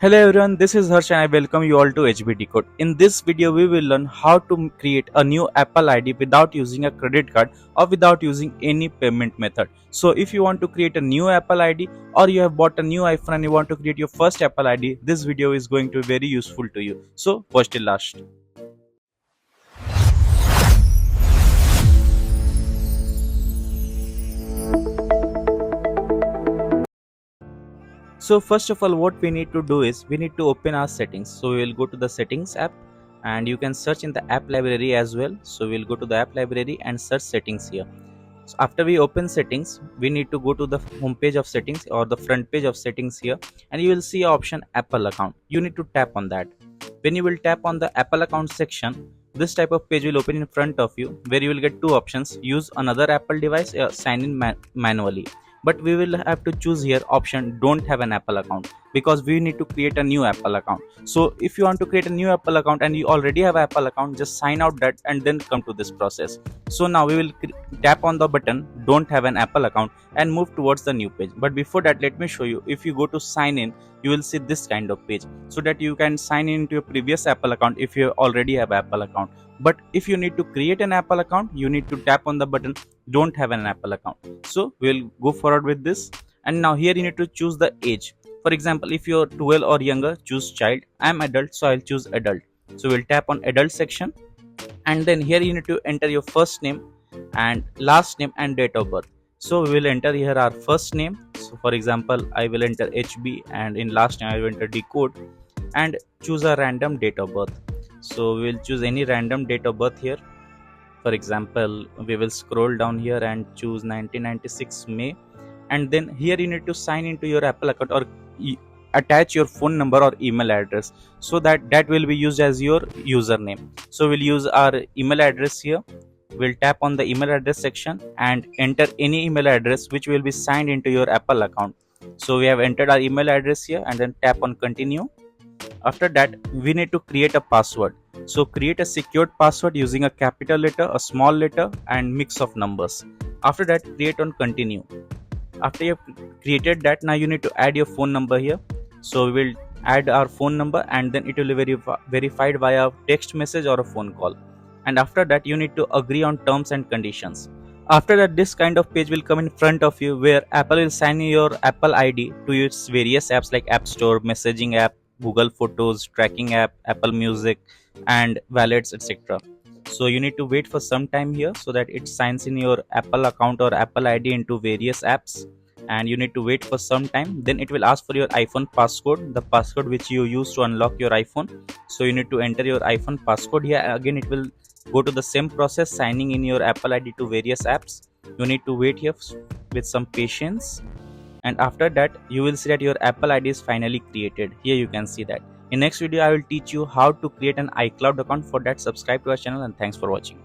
Hello everyone, this is Harsh and I welcome you all to HB Decode. In this video, we will learn how to create a new Apple ID without using a credit card or without using any payment method. So if you want to create a new Apple ID or you have bought a new iPhone and you want to create your first Apple ID, this video is going to be very useful to you. So watch till last. So first of all, what we need to do is we need to open our settings. So we will go to the settings app and you can search in the app library as well. So we'll go to the app library and search settings here. So after we open settings, we need to go to the home page of settings or the front page of settings here, and you will see option Apple account. You need to tap on that. When you will tap on the Apple account section, this type of page will open in front of you where you will get two options: use another Apple device or sign in manually. But we will have to choose here option don't have an Apple account, because we need to create a new Apple account. So if you want to create a new Apple account and you already have an Apple account, just sign out that and then come to this process. So now we will tap on the button don't have an Apple account and move towards the new page. But before that, let me show you. If you go to sign in, you will see this kind of page, so that you can sign in to your previous Apple account if you already have Apple account. But if you need to create an Apple account, you need to tap on the button don't have an Apple account. So we'll go forward with this, and now here you need to choose the age. For example, if you're 12 or younger, choose child. I'm adult, so I'll choose adult. So we'll tap on adult section, and then here you need to enter your first name and last name and date of birth. So we will enter here our first name. So for example, I will enter HB, and in last name I will enter Decode, and choose a random date of birth. So we will choose any random date of birth here. For example, we will scroll down here and choose 1996 May, and then here you need to sign into your Apple account or attach your phone number or email address, so that will be used as your username. So we'll use our email address here. We'll tap on the email address section and enter any email address which will be signed into your Apple account. So we have entered our email address here, and then tap on continue. After that, we need to create a password. So create a secured password using a capital letter, a small letter, and mix of numbers. After that, create on continue. After you have created that, now you need to add your phone number here. So we will add our phone number, and then it will be verified via text message or a phone call. And after that, you need to agree on terms and conditions. After that, this kind of page will come in front of you where Apple will sign your Apple ID to its various apps like App Store, messaging app, Google Photos, tracking app, Apple Music, and wallets, etc. So you need to wait for some time here so that it signs in your Apple account or Apple ID into various apps, and you need to wait for some time. Then it will ask for your iPhone passcode, the passcode which you use to unlock your iPhone. So you need to enter your iPhone passcode here. Again, it will go to the same process, signing in your Apple ID to various apps. You need to wait here with some patience, and after that you will see that your Apple ID is finally created. Here you can see that. In next video, I will teach you how to create an iCloud account. For that, subscribe to our channel, and thanks for watching.